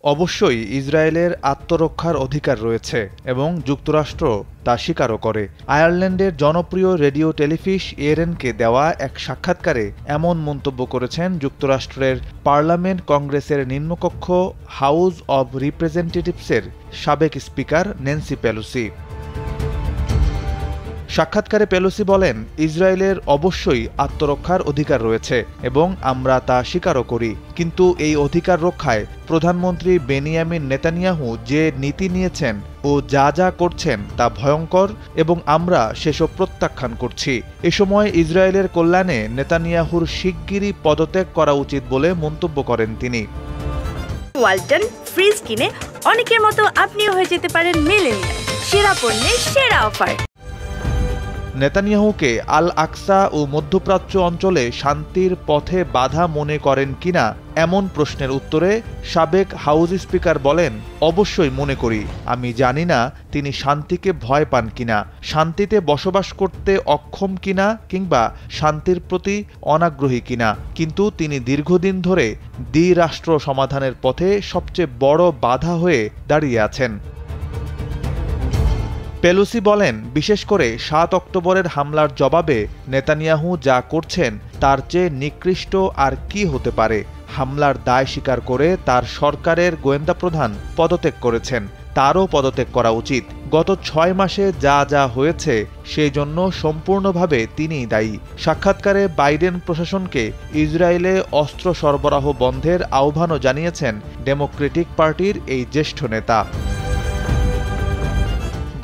অবশ্যই ইসরায়েলের আত্মরক্ষার অধিকার রয়েছে এবং যুক্তরাষ্ট্র তা স্বীকারও করে। আয়ারল্যান্ডের জনপ্রিয় রেডিও টেলিফিশ এএরএনকে দেওয়া এক সাক্ষাৎকারে এমন মন্তব্য করেছেন যুক্তরাষ্ট্রের পার্লামেন্ট কংগ্রেসের নিম্নকক্ষ হাউস অব রিপ্রেজেন্টেটিভসের সাবেক স্পিকার ন্যান্সি পেলোসি। সাক্ষাৎকারে পেলোসি বলেন, ইসরায়েলের অবশ্যই আত্মরক্ষার অধিকার রয়েছে এবং আমরা তা স্বীকারও করি, কিন্তু এই অধিকার রক্ষায় প্রধানমন্ত্রী বেনিয়ামিন নেতানিয়াহু যে নীতি নিয়েছেন ও যা যা করছেন তা ভয়ঙ্কর এবং আমরা সেসব প্রত্যাখ্যান করছি। এ সময় ইসরায়েলের কল্যাণে নেতানিয়াহুর শিগগিরই পদত্যাগ করা উচিত বলে মন্তব্য করেন তিনি। ওয়ালটন ফ্রিজ কিনে অনেকের মতো আপনিও হয়ে যেতে পারেন মিলেনিয়াল। সেরা পণ্যের সেরা অফার। নেতানিয়াহুকে আল আকসা ও মধ্যপ্রাচ্য অঞ্চলে শান্তির পথে বাধা মনে করেন কিনা এমন প্রশ্নের উত্তরে সাবেক হাউস স্পিকার বলেন, অবশ্যই মনে করি। আমি জানি না তিনি শান্তিকে ভয় পান কিনা, শান্তিতে বসবাস করতে অক্ষম কিনা কিংবা শান্তির প্রতি অনাগ্রহী কিনা, কিন্তু তিনি দীর্ঘদিন ধরে দ্বিরাষ্ট্র সমাধানের পথে সবচেয়ে বড় বাধা হয়ে দাঁড়িয়ে আছেন। পেলোসি বলেন, বিশেষ করে ৭ অক্টোবরের হামলার জবাবে নেতানিয়াহু যা করছেন তার চেয়ে নিকৃষ্ট আর কি হতে পারে। হামলার দায় স্বীকার করে তার সরকারের গোয়েন্দা প্রধান পদত্যাগ করেছেন, তারও পদত্যাগ করা উচিত। গত ৬ মাসে যা যা হয়েছে সেই জন্য সম্পূর্ণভাবে তিনিই দায়ী। সাক্ষাৎকারে বাইডেন প্রশাসনকে ইসরায়েলে অস্ত্র সরবরাহ বন্ধের আহ্বানও জানিয়েছেন ডেমোক্রেটিক পার্টির এই জ্যেষ্ঠ নেতা।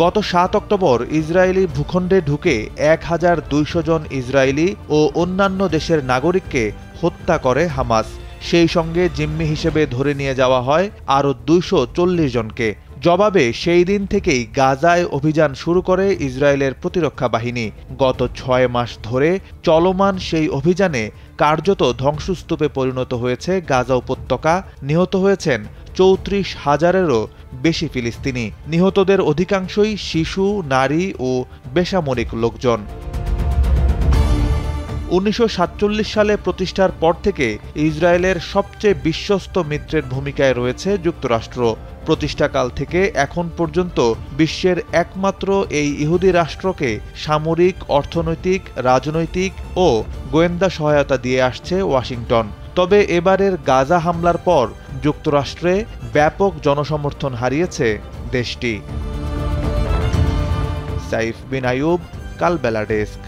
গত ৭ অক্টোবর ইসরায়েলি ভূখণ্ডে ঢুকে ১,২০০ জন ইসরায়েলি ও অন্যান্য দেশের নাগরিককে হত্যা করে হামাস। সেই সঙ্গে জিম্মি হিসেবে ধরে নিয়ে যাওয়া হয় আরও ২৪০ জনকে। জবাবে সেই দিন থেকেই গাজায় অভিযান শুরু করে ইসরায়েলের প্রতিরক্ষা বাহিনী। গত ৬ মাস ধরে চলমান সেই অভিযানে কার্যত ধ্বংসস্তূপে পরিণত হয়েছে গাজা উপত্যকা। নিহত হয়েছেন ৩৪,০০০-এরও বেশি ফিলিস্তিনি। নিহতদের অধিকাংশই শিশু, নারী ও বেসামরিক লোকজন। ১৯৪৭ সালে প্রতিষ্ঠার পর থেকে ইসরায়েলের সবচেয়ে বিশ্বস্ত মিত্রের ভূমিকায় রয়েছে যুক্তরাষ্ট্র। প্রতিষ্ঠাকাল থেকে এখন পর্যন্ত বিশ্বের একমাত্র এই ইহুদি রাষ্ট্রকে সামরিক, অর্থনৈতিক, রাজনৈতিক ও গোয়েন্দা সহায়তা দিয়ে আসছে ওয়াশিংটন। তবে এবারের গাজা হামলার পর যুক্তরাষ্ট্রে ব্যাপক জনসমর্থন হারিয়েছে দেশটি। সাইফ বিন আইয়ুব, কালবেলা ডেস্ক।